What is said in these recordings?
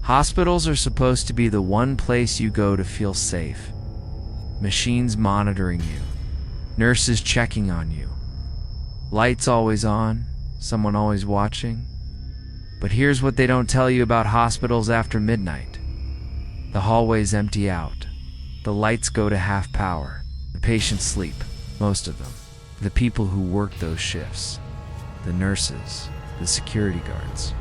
Hospitals are supposed to be the one place you go to feel safe. Machines monitoring you, nurses checking on you, lights always on, someone always watching. But here's what they don't tell you about hospitals after midnight. The hallways empty out. The lights go to half power. The patients sleep, most of them. The people who work those shifts. The nurses, the security guards.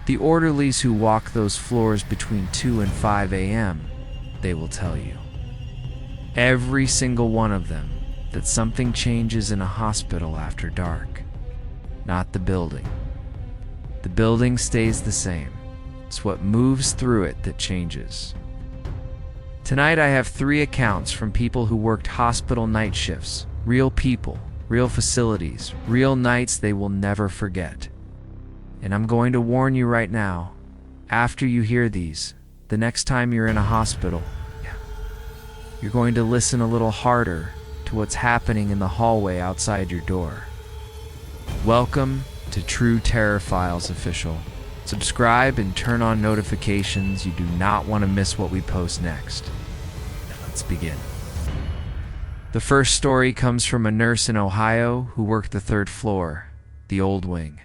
The orderlies who walk those floors between 2 and 5 a.m., they will tell you. Every single one of them, that something changes in a hospital after dark. Not the building. The building stays the same. It's what moves through it that changes. Tonight I have 3 accounts from people who worked hospital night shifts. Real people, real facilities, real nights they will never forget. And I'm going to warn you right now, after you hear these, the next time you're in a hospital, you're going to listen a little harder to what's happening in the hallway outside your door. Welcome to True Terror Files Official. Subscribe and turn on notifications. You do not want to miss what we post next. Let's begin. The first story comes from a nurse in Ohio who worked the 3rd floor, the old wing.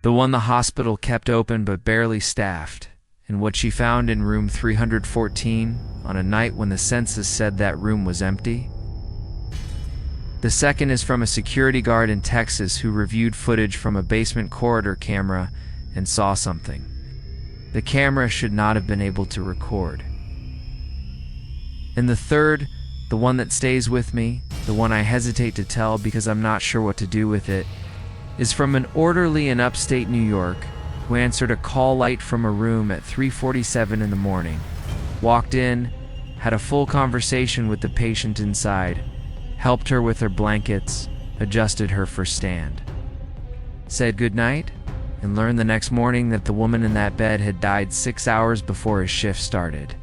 The one the hospital kept open but barely staffed, and what she found in room 314 on a night when the census said that room was empty. The second is from a security guard in Texas who reviewed footage from a basement corridor camera and saw something. The camera should not have been able to record. And the third, the one that stays with me, the one I hesitate to tell because I'm not sure what to do with it, is from an orderly in upstate New York who answered a call light from a room at 3:47 in the morning, walked in, had a full conversation with the patient inside, helped her with her blankets, adjusted her for stand, said goodnight, and learned the next morning that the woman in that bed had died 6 hours before his shift started.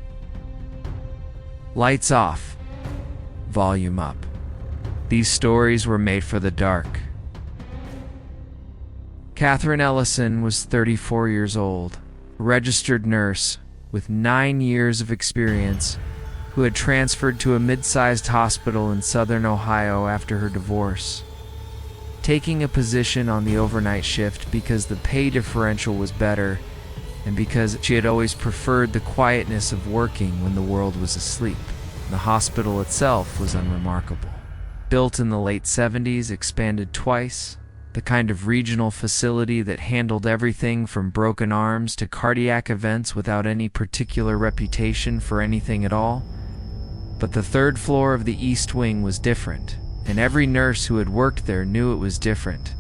Lights off. Volume up. These stories were made for the dark. Catherine Ellison was 34 years old, a registered nurse with 9 years of experience, who had transferred to a mid-sized hospital in southern Ohio after her divorce, taking a position on the overnight shift because the pay differential was better and because she had always preferred the quietness of working when the world was asleep. The hospital itself was unremarkable. Built in the late 70s, expanded twice, the kind of regional facility that handled everything from broken arms to cardiac events without any particular reputation for anything at all. But the 3rd floor of the East Wing was different, and every nurse who had worked there knew it was different,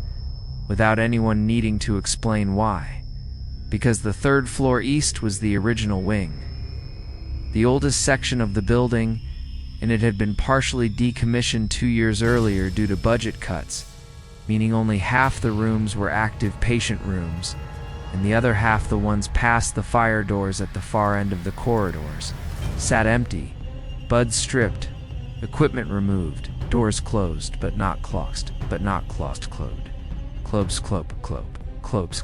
without anyone needing to explain why. Because the 3rd floor East was the original wing, the oldest section of the building, and it had been partially decommissioned 2 years earlier due to budget cuts, meaning only half the rooms were active patient rooms, and the other half, the ones past the fire doors at the far end of the corridors, sat empty, buds stripped, equipment removed, doors closed but not closed, clobes clode, clobes clode, clobes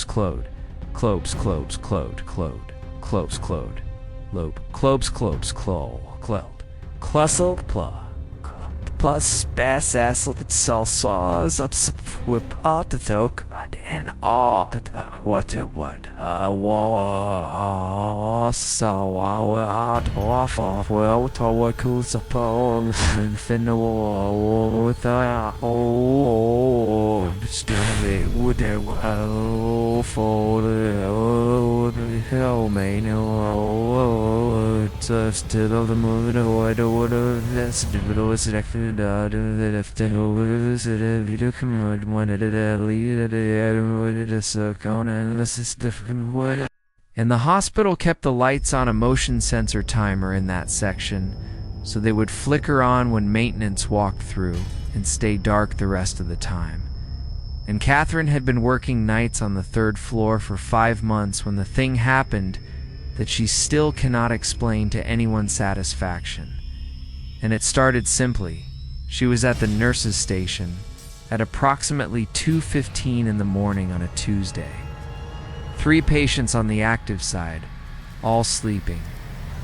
clobes clode, clobes clode, lobe, clobes clode, clussel pla. Plus spass assel that saws up whip out the toke and all what so off well to what cool's upon and finno with still would there for the hell man still the mood what that's the and the hospital kept the lights on a motion sensor timer in that section, so they would flicker on when maintenance walked through and stay dark the rest of the time. And Catherine had been working nights on the 3rd floor for 5 months when the thing happened that she still cannot explain to anyone's satisfaction. And it started simply. She was at the nurse's station at approximately 2:15 in the morning on a Tuesday. 3 patients on the active side, all sleeping.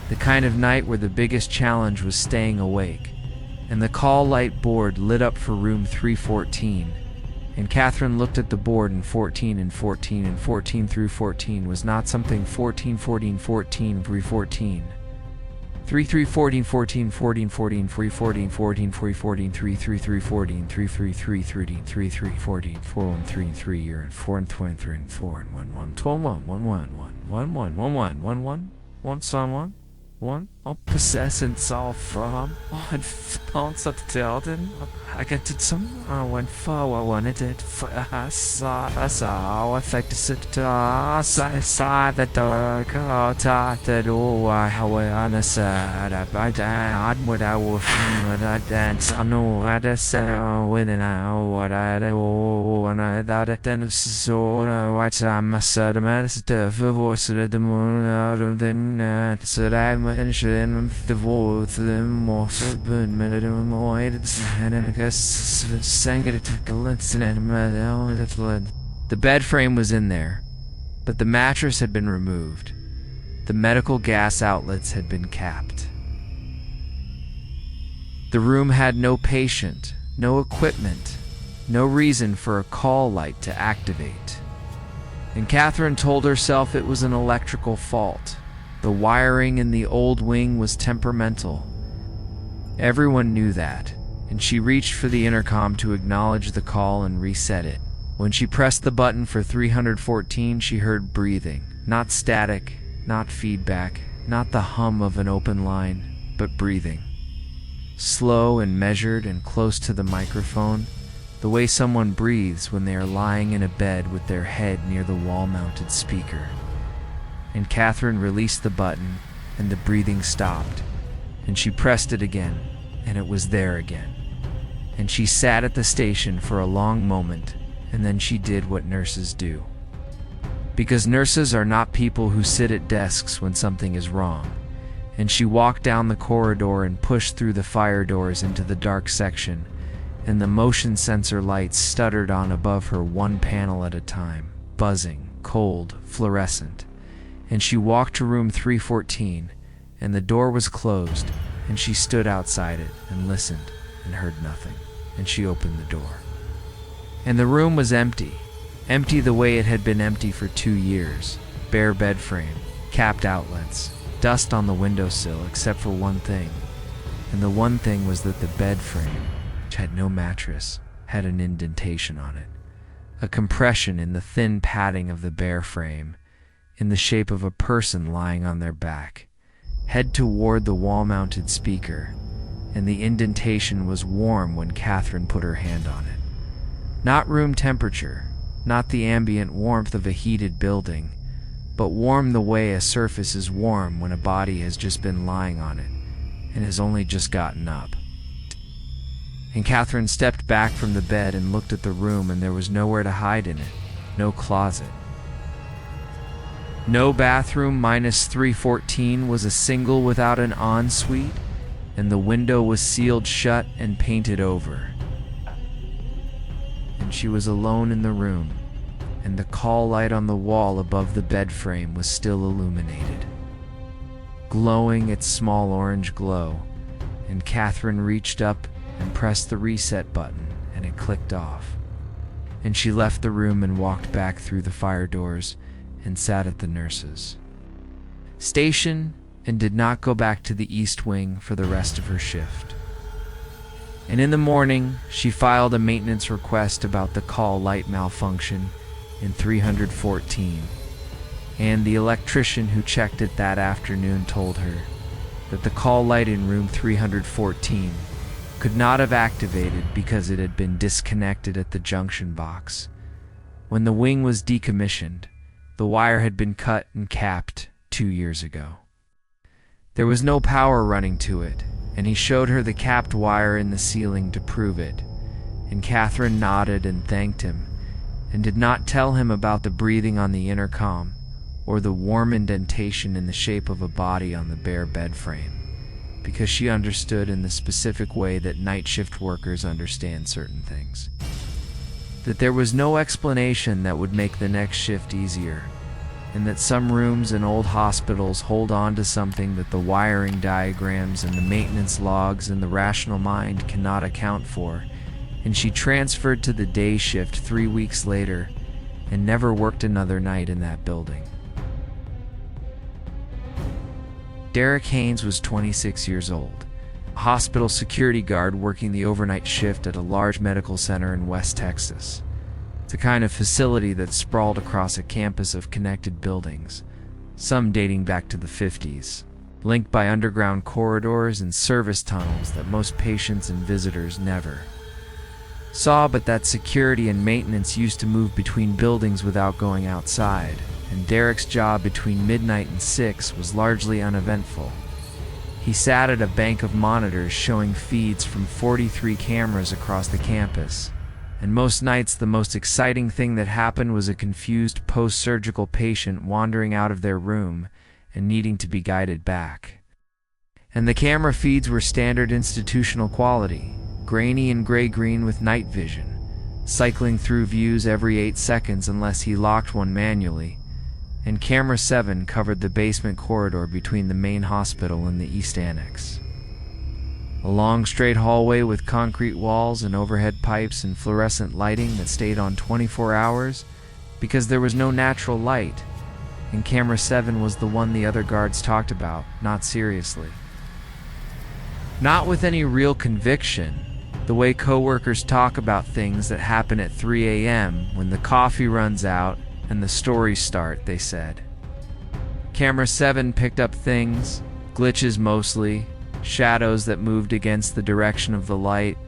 The kind of night where the biggest challenge was staying awake. And the call light board lit up for room 314. And Catherine looked at the board, and 14 and 14 and 14 through 14 was not something 14, 14, 14, 314. 3 3 14 14 14 14 3 14 14 3 14 3 3 3 14 3 3 3 13 3 3 14 4 1 3 3 year and 4 and 23 and 4 and 1 1 12 1 1 1 1 1 1 1 1 1 1 1 son 1 1 possessance all from on bounce up the Delden. I got to some I went for I wanted it for I saw affect it I saw the dark out the door how on the side I died what I was what I dance I know I just when and I what I do and I thought it then so white time I said a master voice of the moon out of the night said I mentioned the voice the most burn minute more and I guess sang it to listen and the bed frame was in there, but the mattress had been removed. The medical gas outlets had been capped. The room had no patient, no equipment, no reason for a call light to activate. And Catherine told herself it was an electrical fault. The wiring in the old wing was temperamental. Everyone knew that, and she reached for the intercom to acknowledge the call and reset it. When she pressed the button for 314, she heard breathing. Not static, not feedback, not the hum of an open line, but breathing. Slow and measured and close to the microphone, the way someone breathes when they are lying in a bed with their head near the wall-mounted speaker. And Catherine released the button, and the breathing stopped, and she pressed it again, and it was there again. And she sat at the station for a long moment, and then she did what nurses do. Because nurses are not people who sit at desks when something is wrong. And she walked down the corridor and pushed through the fire doors into the dark section, and the motion sensor lights stuttered on above her, one panel at a time, buzzing, cold, fluorescent. And she walked to room 314, and the door was closed, and she stood outside it and listened and heard nothing, and she opened the door. And the room was empty, empty the way it had been empty for 2 years. Bare bed frame, capped outlets, dust on the windowsill except for one thing. And the one thing was that the bed frame, which had no mattress, had an indentation on it. A compression in the thin padding of the bare frame, in the shape of a person lying on their back, head toward the wall-mounted speaker, and the indentation was warm when Catherine put her hand on it. Not room temperature, not the ambient warmth of a heated building, but warm the way a surface is warm when a body has just been lying on it and has only just gotten up. And Catherine stepped back from the bed and looked at the room, and there was nowhere to hide in it, no closet. No bathroom. Minus 314 was a single without an ensuite, and the window was sealed shut and painted over. And she was alone in the room, and the call light on the wall above the bed frame was still illuminated, glowing its small orange glow, and Catherine reached up and pressed the reset button, and it clicked off. And she left the room and walked back through the fire doors and sat at the nurses' station and did not go back to the East Wing for the rest of her shift. And in the morning, she filed a maintenance request about the call light malfunction in 314, and the electrician who checked it that afternoon told her that the call light in room 314 could not have activated because it had been disconnected at the junction box. When the wing was decommissioned, the wire had been cut and capped 2 years ago. There was no power running to it, and he showed her the capped wire in the ceiling to prove it, and Catherine nodded and thanked him, and did not tell him about the breathing on the intercom, or the warm indentation in the shape of a body on the bare bed frame, because she understood in the specific way that night shift workers understand certain things. That there was no explanation that would make the next shift easier, and that some rooms in old hospitals hold on to something that the wiring diagrams and the maintenance logs and the rational mind cannot account for, and she transferred to the day shift 3 weeks later and never worked another night in that building. Derek Haynes was 26 years old, a hospital security guard working the overnight shift at a large medical center in West Texas. It's a kind of facility that sprawled across a campus of connected buildings, some dating back to the 50s, linked by underground corridors and service tunnels that most patients and visitors never saw, but that security and maintenance used to move between buildings without going outside, and Derek's job between midnight and 6 was largely uneventful. He sat at a bank of monitors showing feeds from 43 cameras across the campus, and most nights the most exciting thing that happened was a confused post-surgical patient wandering out of their room and needing to be guided back. And the camera feeds were standard institutional quality, grainy and gray-green with night vision, cycling through views every 8 seconds unless he locked one manually, and camera 7 covered the basement corridor between the main hospital and the East Annex. A long straight hallway with concrete walls and overhead pipes and fluorescent lighting that stayed on 24 hours because there was no natural light, and camera 7 was the one the other guards talked about, not seriously. Not with any real conviction, the way coworkers talk about things that happen at 3 a.m. when the coffee runs out and the stories start, they said. Camera 7 picked up things, glitches mostly, shadows that moved against the direction of the light,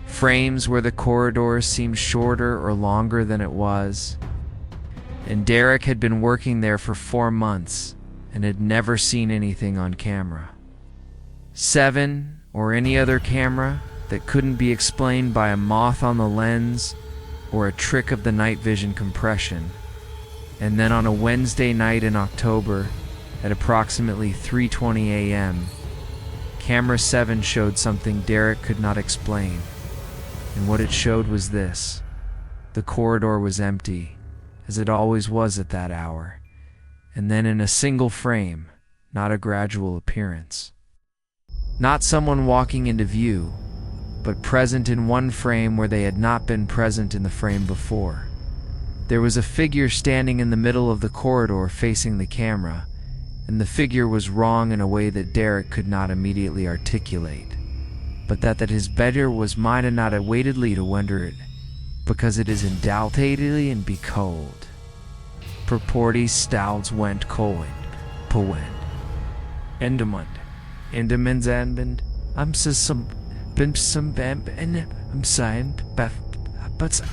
frames where the corridor seemed shorter or longer than it was. And Derek had been working there for 4 months and had never seen anything on camera. 7, or any other camera that couldn't be explained by a moth on the lens or a trick of the night vision compression. And then on a Wednesday night in October, at approximately 3:20 a.m., camera 7 showed something Derek could not explain, and what it showed was this. The corridor was empty, as it always was at that hour, and then in a single frame, not a gradual appearance. Not someone walking into view, but present in one frame where they had not been present in the frame before. There was a figure standing in the middle of the corridor facing the camera, and the figure was wrong in a way that Derek could not immediately articulate, but that his better was mine and not awaitedly to wonder it, because it is undoubtedly and be cold. Purporty stouts went cold, poend. Endemund. Endemund's anband. I'm some bamb and I'm saying but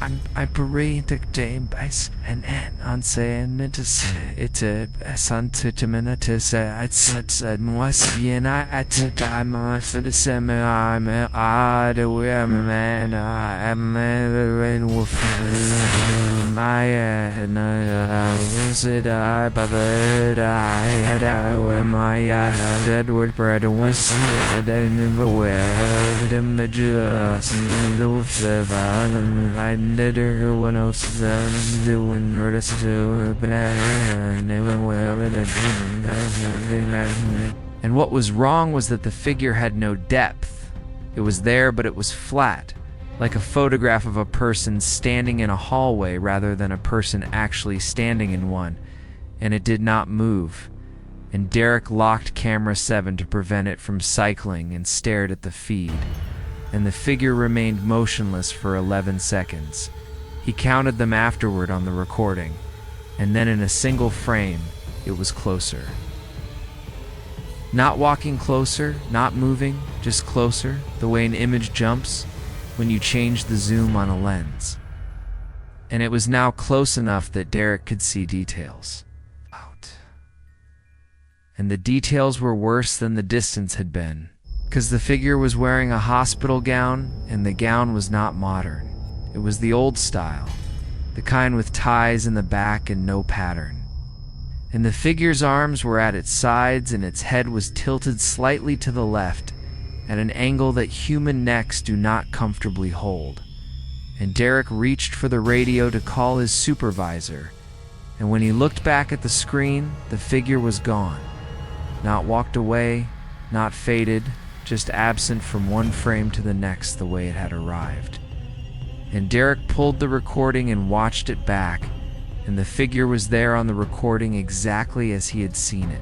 I'm parade the game base and on saying it is sentiment is it's was bien at the time for the summer I'm the way man I'm in with my and was it I but I had my Edward bread was then where the majors the I never one else doing or to and what was wrong was that the figure had no depth. It was there, but it was flat, like a photograph of a person standing in a hallway rather than a person actually standing in one, and it did not move. And Derek locked camera 7 to prevent it from cycling and stared at the feed. And the figure remained motionless for 11 seconds. He counted them afterward on the recording, and then in a single frame, it was closer. Not walking closer, not moving, just closer, the way an image jumps when you change the zoom on a lens. And it was now close enough that Derek could see details. And the details were worse than the distance had been, because the figure was wearing a hospital gown, and the gown was not modern. It was the old style, the kind with ties in the back and no pattern. And the figure's arms were at its sides, and its head was tilted slightly to the left, at an angle that human necks do not comfortably hold. And Derek reached for the radio to call his supervisor, And when he looked back at the screen, the figure was gone. Not walked away, not faded, just absent from one frame to the next the way it had arrived. And Derek pulled the recording and watched it back, and the figure was there on the recording exactly as he had seen it,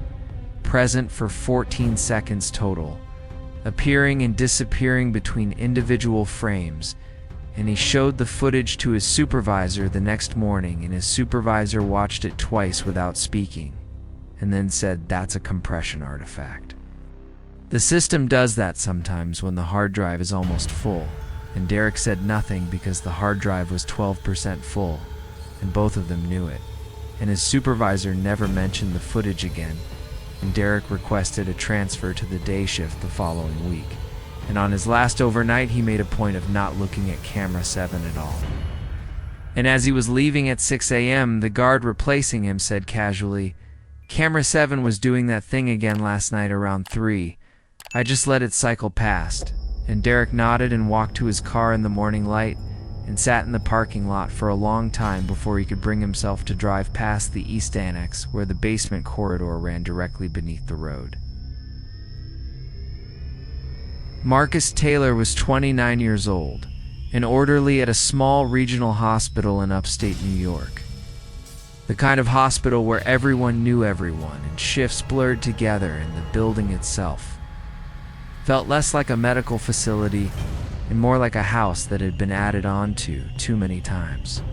present for 14 seconds total, appearing and disappearing between individual frames. And he showed the footage to his supervisor the next morning, and his supervisor watched it twice without speaking, and then said, "That's a compression artifact." The system does that sometimes when the hard drive is almost full, and Derek said nothing because the hard drive was 12% full, and both of them knew it. And his supervisor never mentioned the footage again, and Derek requested a transfer to the day shift the following week. And on his last overnight, he made a point of not looking at camera 7 at all. And as he was leaving at 6 a.m., the guard replacing him said casually, "Camera 7 was doing that thing again last night around 3. I just let it cycle past." And Derek nodded and walked to his car in the morning light and sat in the parking lot for a long time before he could bring himself to drive past the East Annex, where the basement corridor ran directly beneath the road. Marcus Taylor was 29 years old, an orderly at a small regional hospital in upstate New York. The kind of hospital where everyone knew everyone and shifts blurred together, and the building itself felt less like a medical facility and more like a house that had been added on to too many times.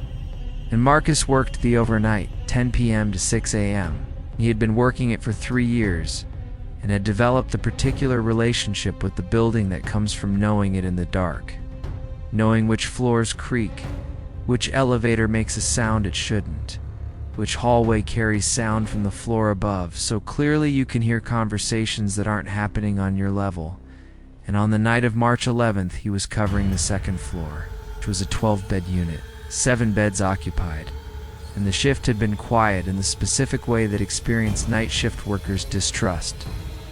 And Marcus worked the overnight, 10 p.m. to 6 a.m. He had been working it for 3 years, and had developed the particular relationship with the building that comes from knowing it in the dark, knowing which floors creak, which elevator makes a sound it shouldn't, which hallway carries sound from the floor above so clearly you can hear conversations that aren't happening on your level. And on the night of March 11th, he was covering the second floor, which was a 12-bed unit, 7 beds occupied. And the shift had been quiet in the specific way that experienced night shift workers distrust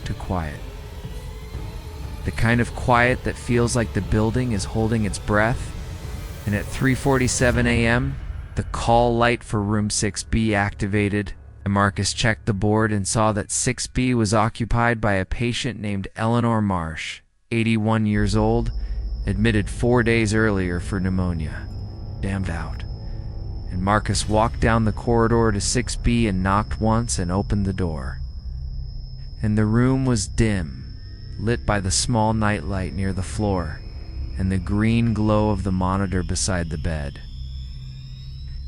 to quiet. The kind of quiet that feels like the building is holding its breath. And at 3:47 a.m., the call light for room 6B activated, and Marcus checked the board and saw that 6B was occupied by a patient named Eleanor Marsh, 81 years old, admitted 4 days earlier for pneumonia, damned out. And Marcus walked down the corridor to 6B and knocked once and opened the door. And the room was dim, lit by the small nightlight near the floor and the green glow of the monitor beside the bed.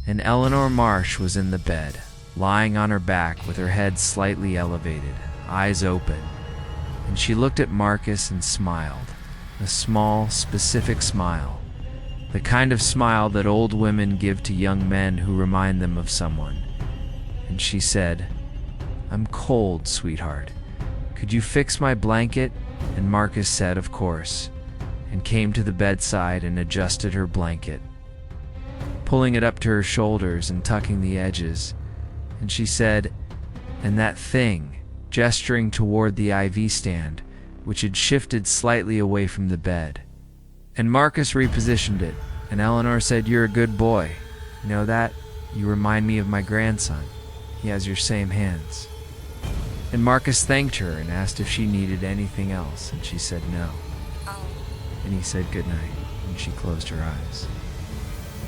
And Eleanor Marsh was in the bed, lying on her back with her head slightly elevated, eyes open. And she looked at Marcus and smiled, a small, specific smile, the kind of smile that old women give to young men who remind them of someone. And she said, "I'm cold, sweetheart. Could you fix my blanket?" And Marcus said, "Of course," and came to the bedside and adjusted her blanket, pulling it up to her shoulders and tucking the edges. And she said, "And that thing," gesturing toward the IV stand, which had shifted slightly away from the bed. And Marcus repositioned it, and Eleanor said, "You're a good boy. You know that? You remind me of my grandson. He has your same hands." And Marcus thanked her and asked if she needed anything else, and she said no. And he said goodnight, and she closed her eyes.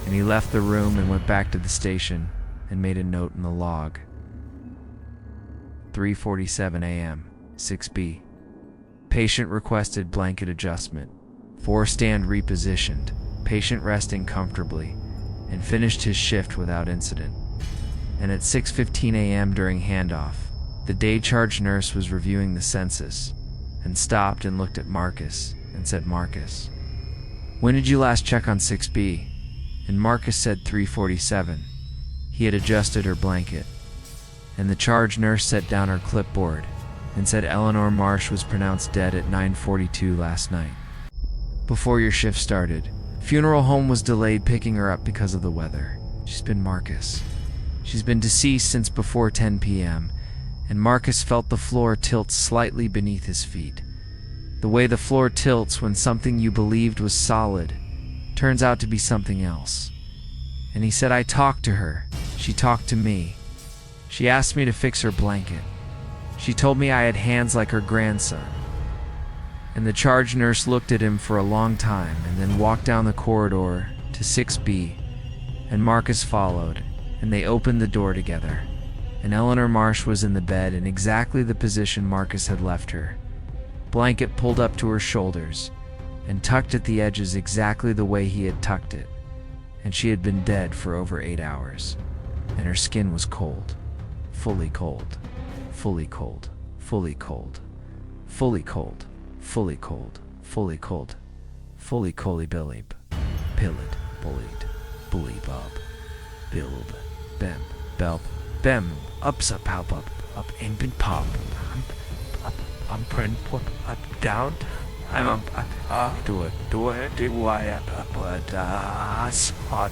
And he left the room and went back to the station and made a note in the log. 3:47 a.m., 6B. Patient requested blanket adjustment. 4 stand repositioned, patient resting comfortably, and finished his shift without incident. And at 6:15 a.m. during handoff, the day charge nurse was reviewing the census and stopped and looked at Marcus and said, "Marcus, when did you last check on 6B? And Marcus said 3:47. He had adjusted her blanket. And the charge nurse set down her clipboard and said Eleanor Marsh was pronounced dead at 9:42 last night, before your shift started. Funeral home was delayed picking her up because of the weather. She's been Marcus. She's been deceased since before 10 p.m., and Marcus felt the floor tilt slightly beneath his feet. The way the floor tilts when something you believed was solid turns out to be something else. And he said, "I talked to her. She talked to me. She asked me to fix her blanket. She told me I had hands like her grandson. And the charge nurse looked at him for a long time and then walked down the corridor to 6B, and Marcus followed, and they opened the door together. And Eleanor Marsh was in the bed in exactly the position Marcus had left her. Blanket pulled up to her shoulders and tucked at the edges exactly the way he had tucked it. And she had been dead for over 8 hours. And her skin was cold. Fully cold. Fully cold. Fully cold. Fully cold. Fully cold. Fully cold. Fully colly billy. Pillid. Bullied. Bully bob. Bilb. Bem. Belp. Bem. Ups up up up and bin pop. I'm print put up down. I'm up do it do I up spot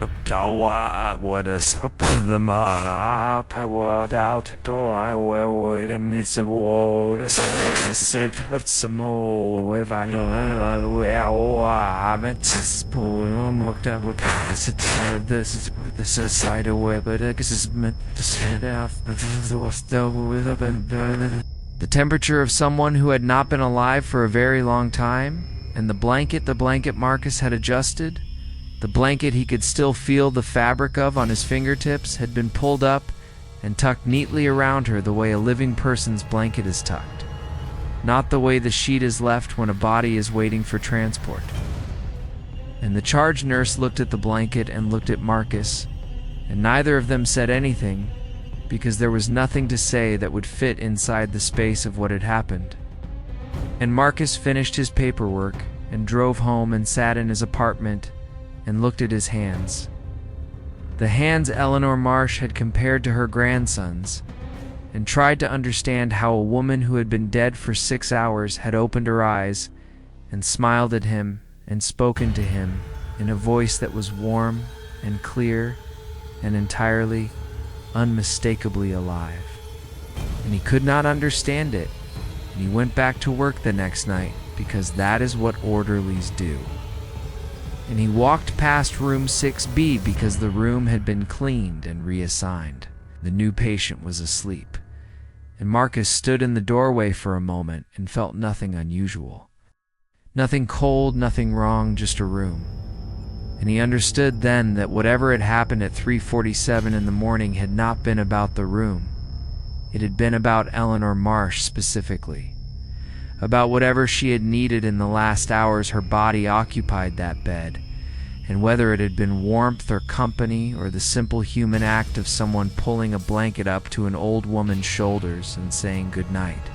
up down what is up the map what out do I wait a miss a wall sit up some more if I know where I'm at spoon looked up with this is a side away but I guess it's meant to stand out the with up and the temperature of someone who had not been alive for a very long time, and the blanket Marcus had adjusted, the blanket he could still feel the fabric of on his fingertips, had been pulled up and tucked neatly around her the way a living person's blanket is tucked, not the way the sheet is left when a body is waiting for transport. And the charge nurse looked at the blanket and looked at Marcus, and neither of them said anything, because there was nothing to say that would fit inside the space of what had happened. And Marcus finished his paperwork and drove home and sat in his apartment and looked at his hands. The hands Eleanor Marsh had compared to her grandson's, and tried to understand how a woman who had been dead for 6 hours had opened her eyes and smiled at him and spoken to him in a voice that was warm and clear and entirely unmistakably alive. And he could not understand it, and he went back to work the next night because that is what orderlies do. And he walked past room 6B because the room had been cleaned and reassigned. The new patient was asleep, and Marcus stood in the doorway for a moment and felt nothing unusual. Nothing cold, nothing wrong, just a room. And he understood then that whatever had happened at 3:47 in the morning had not been about the room. It had been about Eleanor Marsh specifically. About whatever she had needed in the last hours her body occupied that bed, and whether it had been warmth or company or the simple human act of someone pulling a blanket up to an old woman's shoulders and saying good night.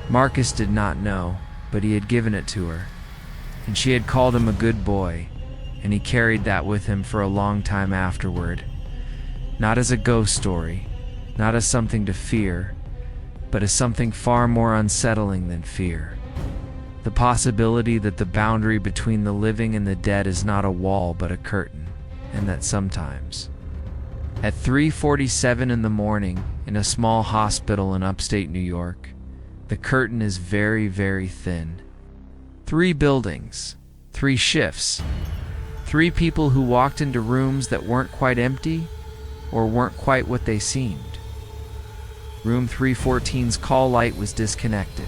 Marcus did not know, but he had given it to her, and she had called him a good boy, and he carried that with him for a long time afterward, not as a ghost story, not as something to fear, but as something far more unsettling than fear. The possibility that the boundary between the living and the dead is not a wall but a curtain, and that sometimes, at 3:47 in the morning in a small hospital in upstate New York, the curtain is very, very thin. 3 buildings, 3 shifts, 3 people who walked into rooms that weren't quite empty or weren't quite what they seemed. Room 314's call light was disconnected.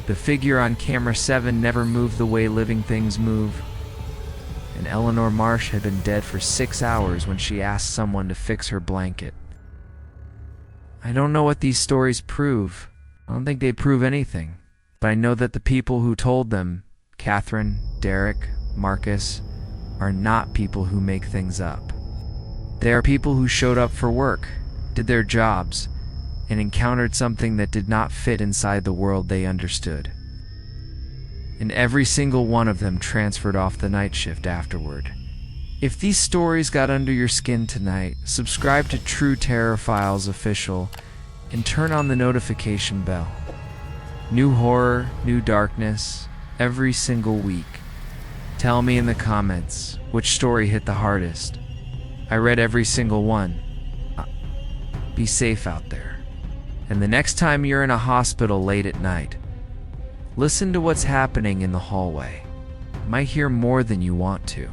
The figure on camera 7 never moved the way living things move. And Eleanor Marsh had been dead for 6 hours when she asked someone to fix her blanket. I don't know what these stories prove. I don't think they prove anything. But I know that the people who told them, Catherine, Derek, Marcus, are not people who make things up. They are people who showed up for work, did their jobs, and encountered something that did not fit inside the world they understood. And every single one of them transferred off the night shift afterward. If these stories got under your skin tonight, subscribe to True Terror Files Official and turn on the notification bell. New horror, new darkness, every single week. Tell me in the comments which story hit the hardest. I read every single one. Be safe out there. And the next time you're in a hospital late at night, listen to what's happening in the hallway. You might hear more than you want to.